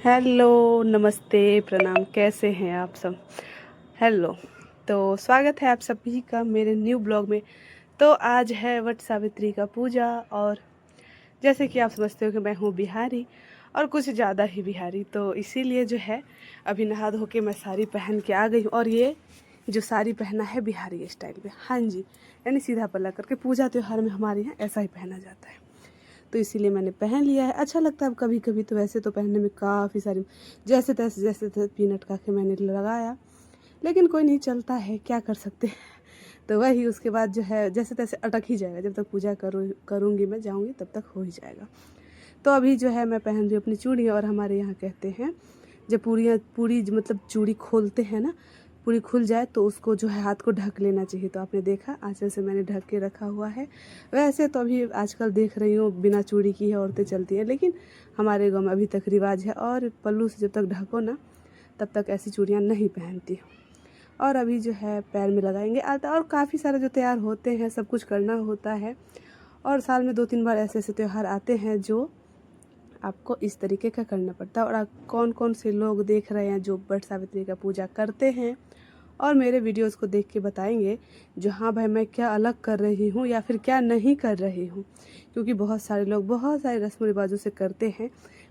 Hello, नमस्ते, प्रणाम। कैसे हैं आप सब? हेलो। तो स्वागत है आप सभी का मेरे न्यू ब्लॉग में। तो आज है वट सावित्री का पूजा, और जैसे कि आप समझते हो कि मैं हूँ बिहारी और कुछ ज़्यादा ही बिहारी, तो इसीलिए जो है अभी नहा धो के मैं साड़ी पहन के आ गई हूँ। और ये जो साड़ी पहना है बिहारी स्टाइल में, हाँ जी, यानी सीधा पल्ला करके। पूजा त्यौहार में हमारे यहाँ ऐसा ही पहना जाता है, तो इसीलिए मैंने पहन लिया है। अच्छा लगता है अब कभी कभी, तो वैसे तो पहनने में काफ़ी सारी जैसे तैसे पीनट का के मैंने लगाया, लेकिन कोई नहीं, चलता है, क्या कर सकते हैं। तो वही उसके बाद जो है जैसे तैसे अटक ही जाएगा। जब तक पूजा करूँगी मैं जाऊँगी तब तक हो ही जाएगा। तो अभी जो है मैं पहन रही हूँ अपनी चूड़ी, और हमारे यहाँ कहते हैं जब पूरी मतलब चूड़ी खोलते हैं ना, पूरी खुल जाए तो उसको जो है हाथ को ढक लेना चाहिए। तो आपने देखा आंचल से मैंने ढक के रखा हुआ है। वैसे तो अभी आजकल देख रही हूँ बिना चूड़ी की है औरतें चलती हैं, लेकिन हमारे गाँव में अभी तक रिवाज है, और पल्लू से जब तक ढको ना तब तक ऐसी चूड़ियाँ नहीं पहनती। और अभी जो है पैर में लगाएंगे आता, और काफ़ी सारे जो तैयार होते हैं, सब कुछ करना होता है। और साल में 2-3 बार ऐसे ऐसे त्यौहार आते हैं जो आपको इस तरीके का करना पड़ता है। और आप कौन कौन से लोग देख रहे हैं जो वट सावित्री का पूजा करते हैं, और मेरे वीडियोस को देख के बताएंगे जो हाँ भाई मैं क्या अलग कर रही हूँ या फिर क्या नहीं कर रही हूँ। क्योंकि बहुत सारे लोग बहुत सारे रस्म रिवाजों से करते हैं।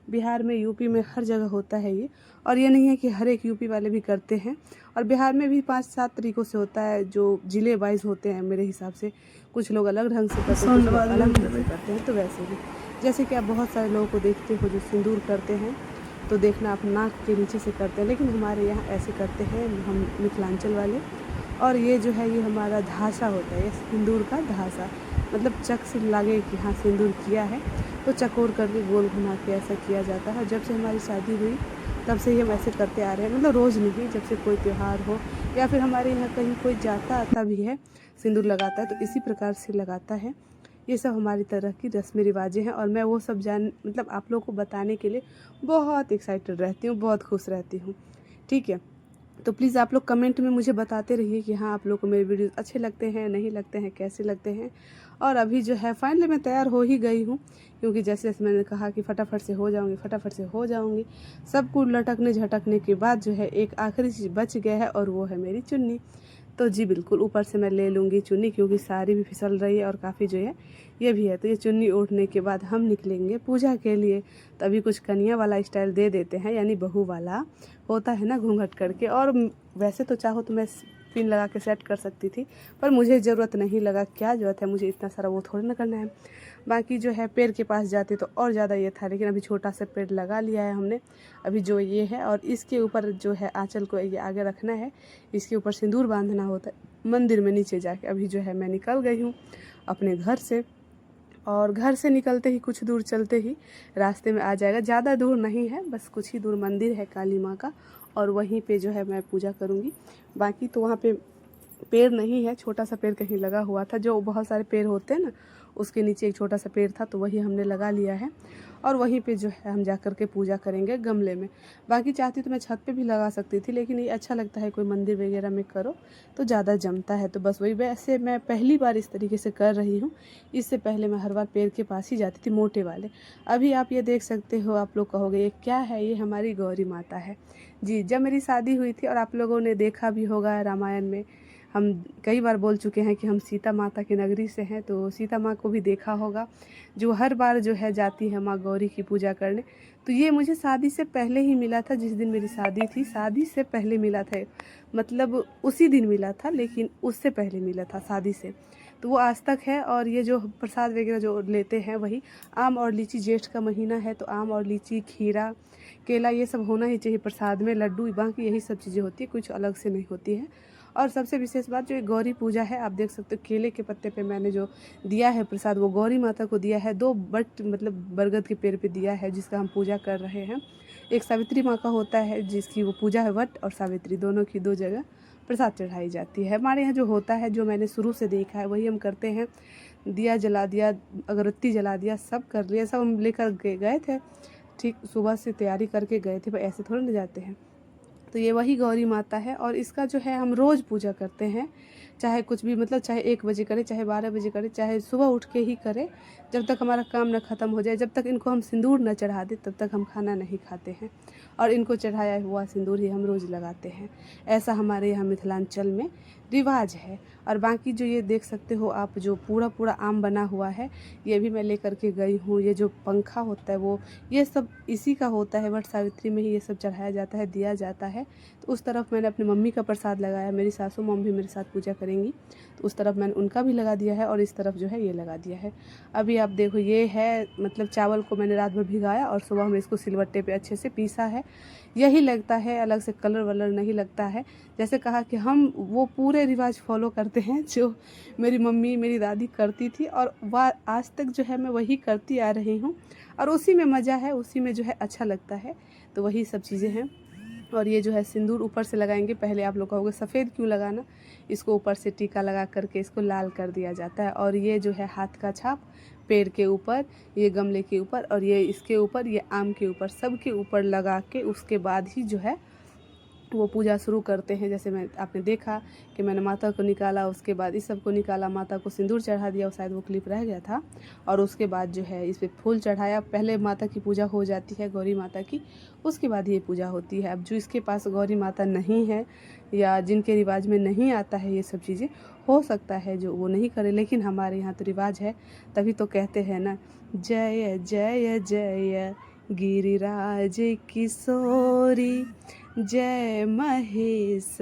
बिहार में, यूपी में, हर जगह होता है ये। और ये नहीं है कि हर एक यूपी वाले भी करते हैं, और बिहार में भी 5-7 तरीक़ों से होता है, जो ज़िले वाइज होते हैं मेरे हिसाब से। कुछ लोग अलग ढंग से करते हैं, कुछ लोग अलग ढंग से करते हैं। तो वैसे भी जैसे कि आप बहुत सारे लोगों को देखते हो जो सिंदूर करते हैं, तो देखना आप नाक के नीचे से करते हैं, लेकिन हमारे यहाँ ऐसे करते हैं हम मिथिलांचल वाले। और ये जो है ये हमारा धासा होता है, ये सिंदूर का धासा, मतलब चक से लगे कि हाँ सिंदूर किया है, तो चकोर करके गोल घुमा के ऐसा किया जाता है। जब से हमारी शादी हुई तब से ही हम ऐसे करते आ रहे हैं, मतलब रोज़ नहीं, जब से कोई त्यौहार हो या फिर हमारे यहाँ कहीं कोई जाता आता भी है सिंदूर लगाता है तो इसी प्रकार से लगाता है। ये सब हमारी तरह की रस्में रिवाजें हैं, और मैं वो सब मतलब आप लोगों को बताने के लिए बहुत एक्साइटेड रहती हूँ, बहुत खुश रहती हूँ। ठीक है, तो प्लीज़ आप लोग कमेंट में मुझे बताते रहिए कि हाँ आप लोग को मेरे वीडियोस अच्छे लगते हैं, नहीं लगते हैं, कैसे लगते हैं। और अभी जो है फाइनली मैं तैयार हो ही गई हूँ, क्योंकि जैसे जैसे मैंने कहा कि फटाफट से हो जाऊँगी, फटाफट से हो जाऊँगी। सब कुछ लटकने झटकने के बाद जो है एक आखिरी चीज़ बच गया है, और वो है मेरी चुन्नी। तो जी बिल्कुल, ऊपर से मैं ले लूँगी चुन्नी, क्योंकि साड़ी भी फिसल रही है और काफ़ी जो है ये भी है। तो ये चुन्नी ओढ़ने के बाद हम निकलेंगे पूजा के लिए। तो अभी कुछ कन्या वाला स्टाइल दे देते हैं, यानी बहू वाला होता है ना, घूंघट करके। और वैसे तो चाहो तो मैं पिन लगा के सेट कर सकती थी, पर मुझे ज़रूरत नहीं लगा। क्या ज़रूरत है मुझे इतना सारा, वो थोड़ी ना करना है। बाकी जो है पेड़ के पास जाते तो और ज़्यादा ये था, लेकिन अभी छोटा सा पेड़ लगा लिया है हमने। अभी जो ये है, और इसके ऊपर जो है आंचल को ये आगे रखना है, इसके ऊपर सिंदूर बांधना होता है मंदिर में नीचे जाके। अभी जो है मैं निकल गई हूँ अपने घर से, और घर से निकलते ही कुछ दूर चलते ही रास्ते में आ जाएगा, ज़्यादा दूर नहीं है, बस कुछ ही दूर मंदिर है काली माँ का, और वहीं पे जो है मैं पूजा करूँगी। बाकी तो वहाँ पे पेड़ नहीं है, छोटा सा पेड़ कहीं लगा हुआ था, जो बहुत सारे पेड़ होते हैं ना उसके नीचे एक छोटा सा पेड़ था, तो वही हमने लगा लिया है। और वहीं पे जो है हम जा कर के पूजा करेंगे गमले में। बाकी चाहती तो मैं छत पे भी लगा सकती थी, लेकिन ये अच्छा लगता है कोई मंदिर वगैरह में करो तो ज़्यादा जमता है। तो बस वही, वैसे मैं पहली बार इस तरीके से कर रही हूँ। इससे पहले मैं हर बार पेड़ के पास ही जाती थी, मोटे वाले। अभी आप ये देख सकते हो, आप लोग कहोगे ये क्या है, ये हमारी गौरी माता है। जी, जब मेरी शादी हुई थी, और आप लोगों ने देखा भी होगा रामायण में, हम कई बार बोल चुके हैं कि हम सीता माता की नगरी से हैं, तो सीता माँ को भी देखा होगा, जो हर बार जो है जाती है माँ गौरी की पूजा करने। तो ये मुझे शादी से पहले ही मिला था, जिस दिन मेरी शादी थी, शादी से पहले मिला था, मतलब उसी दिन मिला था, लेकिन उससे पहले मिला था शादी से। तो वो आज तक है। और ये जो प्रसाद वगैरह जो लेते हैं वही आम और लीची, जेठ का महीना है तो आम और लीची, खीरा, केला, ये सब होना ही चाहिए प्रसाद में, लड्डू, बाकी यही सब चीज़ें होती है, कुछ अलग से नहीं होती है। और सबसे विशेष बात जो ये गौरी पूजा है, आप देख सकते हो केले के पत्ते पे मैंने जो दिया है प्रसाद, वो गौरी माता को दिया है। 2 बट मतलब बरगद के पेड़ पे दिया है, जिसका हम पूजा कर रहे हैं। एक सावित्री माँ का होता है जिसकी वो पूजा है, वट और सावित्री दोनों की 2 जगह प्रसाद चढ़ाई जाती है। हमारे यहाँ जो होता है, जो मैंने शुरू से देखा है, वही हम करते हैं। दिया जला दिया, अगरबत्ती जला दिया, सब कर लिया, सब हम लेकर गए थे। ठीक सुबह से तैयारी करके गए थे, भाई ऐसे थोड़ी ना जाते हैं। तो ये वही गौरी माता है, और इसका जो है हम रोज़ पूजा करते हैं, चाहे कुछ भी मतलब चाहे 1 बजे करें, चाहे 12 बजे करें, चाहे सुबह उठ के ही करें, जब तक हमारा काम न ख़त्म हो जाए, जब तक इनको हम सिंदूर न चढ़ा दें तब तक हम खाना नहीं खाते हैं। और इनको चढ़ाया हुआ सिंदूर ही हम रोज़ लगाते हैं। ऐसा हमारे यहाँ मिथिलांचल में रिवाज है। और बाकी जो ये देख सकते हो आप, जो पूरा आम बना हुआ है, ये भी मैं लेकर के गई हूँ। ये जो पंखा होता है वो, ये सब इसी का होता है। वट सावित्री में ही ये सब चढ़ाया जाता है, दिया जाता है। तो उस तरफ मैंने अपनी मम्मी का प्रसाद लगाया, मेरी सासू मम्मी भी मेरे साथ पूजा करेंगी तो उस तरफ मैंने उनका भी लगा दिया है, और इस तरफ जो है ये लगा दिया है। अभी आप देखो, ये है मतलब चावल को मैंने रात भर भिगाया और सुबह में इसको सिलवट्टे पे अच्छे से पीसा है। यही लगता है, अलग से कलर वलर नहीं लगता है। जैसे कहा कि हम वो पूरे रिवाज फॉलो करते हैं जो मेरी मम्मी मेरी दादी करती थी, और वह आज तक जो है मैं वही करती आ रही हूँ, और उसी में मज़ा है, उसी में जो है अच्छा लगता है। तो वही सब चीज़ें हैं। और ये जो है सिंदूर ऊपर से लगाएंगे। पहले आप लोग कहोगे सफ़ेद क्यों लगाना, इसको ऊपर से टीका लगा करके इसको लाल कर दिया जाता है। और ये जो है हाथ का छाप पेड़ के ऊपर, ये गमले के ऊपर, और ये इसके ऊपर, ये आम के ऊपर, सब के ऊपर लगा के उसके बाद ही जो है वो पूजा शुरू करते हैं। जैसे आपने देखा कि मैंने माता को निकाला, उसके बाद इस सब को निकाला, माता को सिंदूर चढ़ा दिया, शायद वो क्लिप रह गया था। और उसके बाद जो है इस पर फूल चढ़ाया। पहले माता की पूजा हो जाती है, गौरी माता की, उसके बाद ये पूजा होती है। अब जो इसके पास गौरी माता नहीं है, या जिनके रिवाज में नहीं आता है ये सब चीज़ें, हो सकता है जो वो नहीं करे, लेकिन हमारे यहाँ तो रिवाज है। तभी तो कहते हैं ना, जय जय जय गिरिराज किशोरी, जय महेश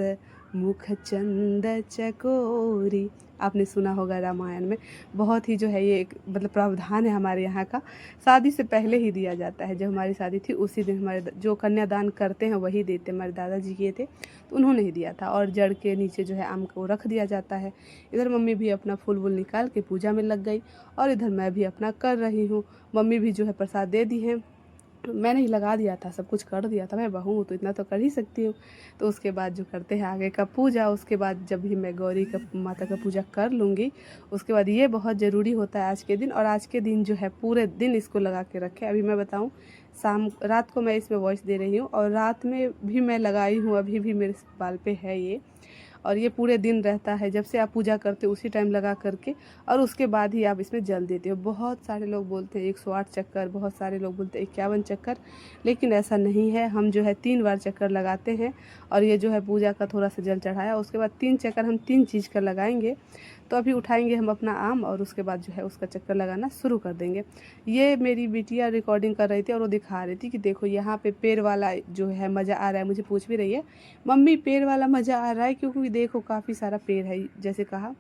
मुखचंद चकोरी। आपने सुना होगा रामायण में। बहुत ही जो है ये एक मतलब प्रावधान है हमारे यहाँ का। शादी से पहले ही दिया जाता है। जब हमारी शादी थी उसी दिन हमारे जो कन्यादान करते हैं वही देते। हमारे दादाजी किए थे तो उन्होंने ही दिया था। और जड़ के नीचे जो है आम को रख दिया जाता है। इधर मम्मी भी अपना फूल वूल निकाल के पूजा में लग गई, और इधर मैं भी अपना कर रही हूँ। मम्मी भी जो है प्रसाद दे दी है। मैंने ही लगा दिया था, सब कुछ कर दिया था, मैं बहू हूँ तो इतना तो कर ही सकती हूँ। तो उसके बाद जो करते हैं आगे का पूजा, उसके बाद जब भी मैं गौरी का माता का पूजा कर लूँगी, उसके बाद ये बहुत ज़रूरी होता है आज के दिन। और आज के दिन जो है पूरे दिन इसको लगा के रखें। अभी मैं बताऊँ, रात को मैं इसमें वॉइस दे रही हूँ, और रात में भी मैं लगाई हूँ, अभी भी मेरे बाल पे है ये। और ये पूरे दिन रहता है, जब से आप पूजा करते हो उसी टाइम लगा करके, और उसके बाद ही आप इसमें जल देते हो। बहुत सारे लोग बोलते हैं 108 चक्कर, बहुत सारे लोग बोलते हैं 51 चक्कर, लेकिन ऐसा नहीं है। हम जो है 3 बार चक्कर लगाते हैं। और ये जो है पूजा का थोड़ा सा जल चढ़ाया, उसके बाद 3 चक्कर हम 3 चीज़ का लगाएंगे। तो अभी उठाएंगे हम अपना आम, और उसके बाद जो है उसका चक्कर लगाना शुरू कर देंगे। ये मेरी बिटिया रिकॉर्डिंग कर रही थी और वो दिखा रही थी कि देखो यहाँ पे पेड़ वाला जो है मज़ा आ रहा है। मुझे पूछ भी रही है, मम्मी पेड़ वाला मज़ा आ रहा है? क्योंकि देखो काफ़ी सारा पेड़ है। जैसे कहा,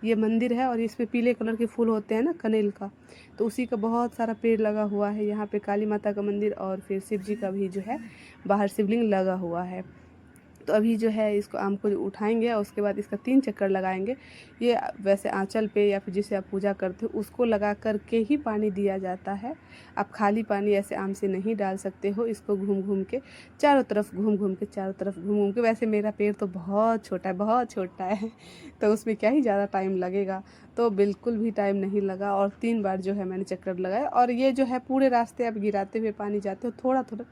ये मंदिर है और इसमें पीले कलर के फूल होते हैं ना, कनेल का, तो उसी का बहुत सारा पेड़ लगा हुआ है। यहाँ पे काली माता का मंदिर, और फिर शिव जी का भी जो है बाहर शिवलिंग लगा हुआ है। तो अभी जो है इसको आम को उठाएंगे, और उसके बाद इसका 3 चक्कर लगाएंगे। ये वैसे आंचल पे या फिर जिसे आप पूजा करते हो उसको लगा करके ही पानी दिया जाता है। आप खाली पानी ऐसे आम से नहीं डाल सकते हो। इसको घूम घूम के चारों तरफ, चारों तरफ घूम घूम के। वैसे मेरा पेड़ तो बहुत छोटा है, बहुत छोटा है, तो उसमें क्या ही ज़्यादा टाइम लगेगा। तो बिल्कुल भी टाइम नहीं लगा, और 3 बार जो है मैंने चक्कर लगाया। और ये जो है पूरे रास्ते आप गिराते हुए पानी जाते हो, थोड़ा थोड़ा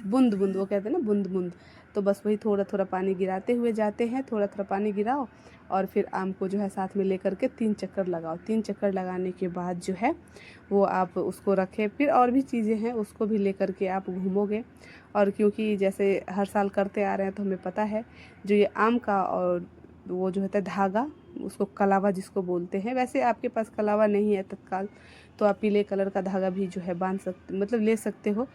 बूंद बूंद, वो कहते हैं ना बूंद बूंद, तो बस वही थोड़ा थोड़ा पानी गिराते हुए जाते हैं। थोड़ा थोड़ा पानी गिराओ, और फिर आम को जो है साथ में लेकर के 3 चक्कर लगाओ। 3 चक्कर लगाने के बाद जो है वो आप उसको रखें। फिर और भी चीज़ें हैं, उसको भी लेकर के आप घूमोगे। और क्योंकि जैसे हर साल करते आ रहे हैं तो हमें पता है, जो ये आम का और वो जो होता है धागा, उसको कलावा जिसको बोलते हैं। वैसे आपके पास कलावा नहीं है तत्काल, तो आप पीले कलर का धागा भी जो है बांध सकते, मतलब ले सकते हो।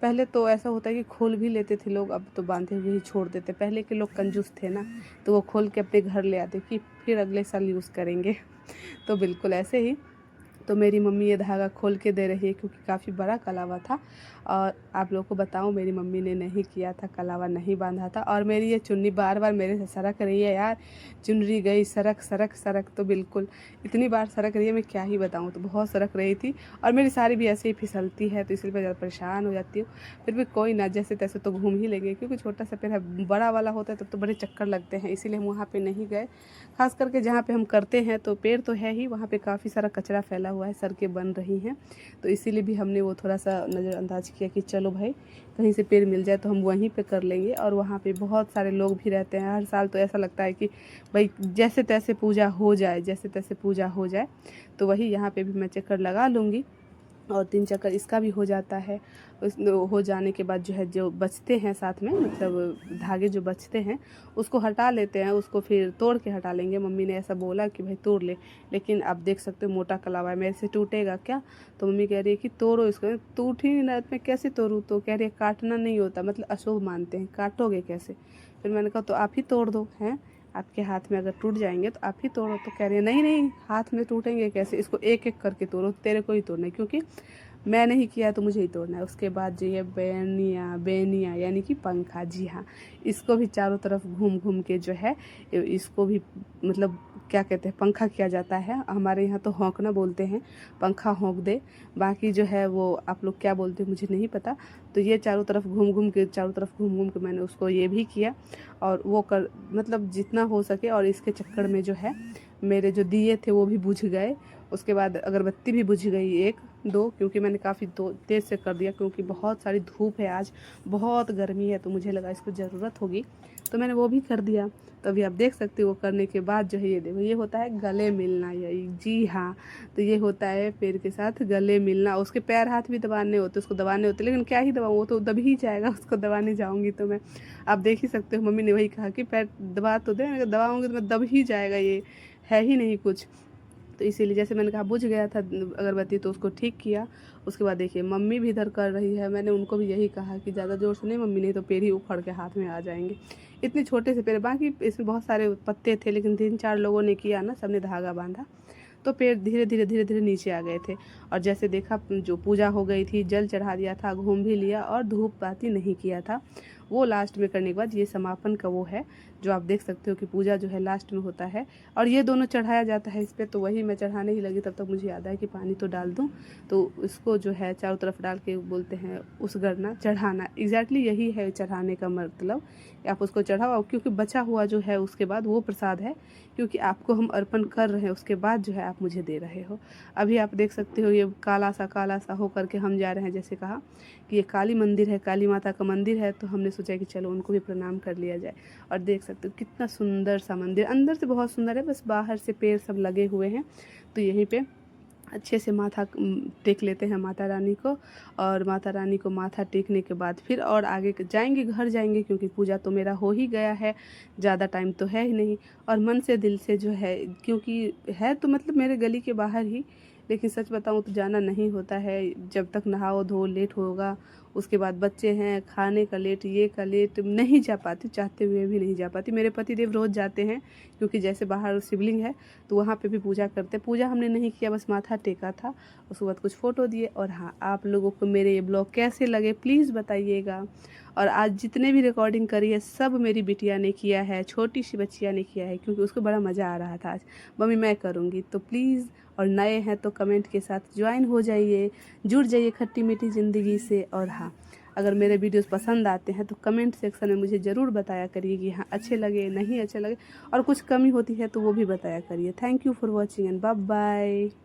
पहले तो ऐसा होता है कि खोल भी लेते थे लोग, अब तो बांधे हुए ही छोड़ देते। पहले के लोग कंजूस थे ना, तो वो खोल के अपने घर ले आते कि फिर अगले साल यूज़ करेंगे। तो बिल्कुल ऐसे ही। तो मेरी मम्मी ये धागा खोल के दे रही है, क्योंकि काफ़ी बड़ा कलावा था। और आप लोगों को बताऊं, मेरी मम्मी ने नहीं किया था, कलावा नहीं बांधा था। और मेरी ये चुन्नी बार बार मेरे से सरक रही है यार, चुनरी गई सरक सरक सरक, तो बिल्कुल इतनी बार सरक रही है, मैं क्या ही बताऊं। तो बहुत सरक रही थी, और मेरी साड़ी भी ऐसे ही फिसलती है, तो इसलिए मैं ज़्यादा परेशान हो जाती हूँ। फिर भी कोई ना, जैसे तैसे तो घूम ही लेंगे, क्योंकि छोटा सा पेड़ है। बड़ा वाला होता है तब तो बड़े चक्कर लगते हैं, इसीलिए हम वहाँ पर नहीं गए। खास करके जहाँ पर हम करते हैं तो पेड़ तो है ही, वहाँ पर काफ़ी सारा कचरा फैला हुआ है, सड़कें बन रही हैं, तो इसीलिए भी हमने वो थोड़ा सा नज़रअंदाज किया कि चलो भाई कहीं से पेड़ मिल जाए तो हम वहीं पे कर लेंगे। और वहाँ पे बहुत सारे लोग भी रहते हैं, हर साल तो ऐसा लगता है कि भाई जैसे तैसे पूजा हो जाए, जैसे तैसे पूजा हो जाए। तो वही यहाँ पे भी मैं चक्कर लगा लूँगी और 3 चक्कर इसका भी हो जाता है। उस हो जाने के बाद जो है जो बचते हैं साथ में, मतलब धागे जो बचते हैं उसको हटा लेते हैं, उसको फिर तोड़ के हटा लेंगे। मम्मी ने ऐसा बोला कि भाई तोड़ ले, लेकिन आप देख सकते हो मोटा कलावा है, मेरे से टूटेगा क्या? तो मम्मी कह रही है कि तोड़ो इसको। टूट ही नहीं रहा, मैं कैसे तोड़ूँ? तो कह रही है काटना नहीं होता, मतलब अशुभ मानते हैं, काटोगे कैसे? फिर मैंने कहा तो आप ही तोड़ दो, हैं आपके हाथ में अगर टूट जाएंगे तो आप ही तोड़ो। तो कह रही है नहीं नहीं, हाथ में टूटेंगे कैसे, इसको एक एक करके तोड़ो, तेरे को ही तोड़ना है, क्योंकि मैंने ही किया तो मुझे ही तोड़ना है। उसके बाद जो ये बेनिया बेनिया यानी कि पंखा, जी हाँ, इसको भी चारों तरफ घूम घूम के जो है इसको भी मतलब क्या कहते हैं, पंखा किया जाता है। हमारे यहाँ तो हौंकना बोलते हैं, पंखा हौंक दे, बाकी जो है वो आप लोग क्या बोलते हैं मुझे नहीं पता। तो ये चारों तरफ घूम घूम के मैंने उसको ये भी किया और वो कर मतलब जितना हो सके। और इसके चक्कर में जो है मेरे जो दिए थे वो भी बुझ गए, उसके बाद अगरबत्ती भी बुझ गई एक दो, क्योंकि मैंने काफ़ी तेज़ से कर दिया, क्योंकि बहुत सारी धूप है, आज बहुत गर्मी है, तो मुझे लगा इसको ज़रूरत होगी तो मैंने वो भी कर दिया। तो अभी आप देख सकते हो वो करने के बाद जो है ये देखो, ये होता है गले मिलना, यही जी हाँ। तो ये होता है पेड़ के साथ गले मिलना। उसके पैर हाथ भी दबाने होते, उसको दबाने होते, लेकिन क्या ही दबाऊँ, वो तो दब ही जाएगा, उसको दबाने जाऊँगी तो मैं, आप देख ही सकते हो। मम्मी ने वही कहा कि पैर दबा तो दे, अगर दबाऊँगी तो मैं दब ही जाएगा, ये है ही नहीं कुछ। तो इसीलिए जैसे मैंने कहा बुझ गया था अगरबत्ती, तो उसको ठीक किया। उसके बाद देखिए मम्मी भी इधर कर रही है, मैंने उनको भी यही कहा कि ज़्यादा ज़ोर से नहीं मम्मी, नहीं तो पेड़ ही उखड़ के हाथ में आ जाएंगे। इतने छोटे से पेड़, बाकी इसमें बहुत सारे पत्ते थे, लेकिन 3-4 लोगों ने किया ना, सबने धागा बांधा तो पेड़ धीरे धीरे नीचे आ गए थे। और जैसे देखा जो पूजा हो गई थी, जल चढ़ा दिया था, घूम भी लिया और धूप बाती नहीं किया था, वो लास्ट में करने के बाद ये समापन का वो है जो आप देख सकते हो कि पूजा जो है लास्ट में होता है। और ये दोनों चढ़ाया जाता है इस पर, तो वही मैं चढ़ाने ही लगी, तब तक मुझे याद आया कि पानी तो डाल दूँ। तो इसको जो है चारों तरफ डाल के बोलते हैं उसगरना, चढ़ाना, एग्जैक्टली यही है चढ़ाने का मतलब। आप उसको चढ़ाओ, क्योंकि बचा हुआ जो है उसके बाद वो प्रसाद है, क्योंकि आपको हम अर्पण कर रहे हैं, उसके बाद जो है आप मुझे दे रहे हो। अभी आप देख सकते हो ये काला सा हो करके हम जा रहे हैं, जैसे कहा कि ये काली मंदिर है, काली माता का मंदिर है, तो हमने सोचा कि चलो उनको भी प्रणाम कर लिया जाए। और देख सकते हो कितना सुंदर सा मंदिर, अंदर से बहुत सुंदर है, बस बाहर से पेड़ सब लगे हुए हैं। तो यहीं पे अच्छे से माथा टेक लेते हैं माता रानी को, और माता रानी को माथा टेकने के बाद फिर और आगे जाएंगे, घर जाएंगे, क्योंकि पूजा तो मेरा हो ही गया है, ज़्यादा टाइम तो है ही नहीं। और मन से दिल से जो है, क्योंकि है तो मतलब मेरे गली के बाहर ही, लेकिन सच बताऊँ तो जाना नहीं होता है, जब तक नहाओ धो लेट होगा, उसके बाद बच्चे हैं, खाने का लेट, ये का लेट, नहीं जा पाती, चाहते हुए भी नहीं जा पाती। मेरे पतिदेव रोज़ जाते हैं, क्योंकि जैसे बाहर शिवलिंग है तो वहाँ पे भी पूजा करते। पूजा हमने नहीं किया, बस माथा टेका था, उसके बाद कुछ फ़ोटो दिए। और हाँ, आप लोगों को मेरे ये ब्लॉग कैसे लगे प्लीज़ बताइएगा। और आज जितने भी रिकॉर्डिंग करी है सब मेरी बिटिया ने किया है, छोटी सी बच्चिया ने किया है, क्योंकि उसको बड़ा मज़ा आ रहा था आज। मम्मी मैं करूँगी, तो प्लीज़, और नए हैं तो कमेंट के साथ ज्वाइन हो जाइए, जुड़ जाइए खट्टी मीठी ज़िंदगी से। और हाँ, अगर मेरे वीडियोस पसंद आते हैं तो कमेंट सेक्शन में मुझे ज़रूर बताया करिए कि हाँ अच्छे लगे, नहीं अच्छे लगे, और कुछ कमी होती है तो वो भी बताया करिए। Thank you for watching and bye bye.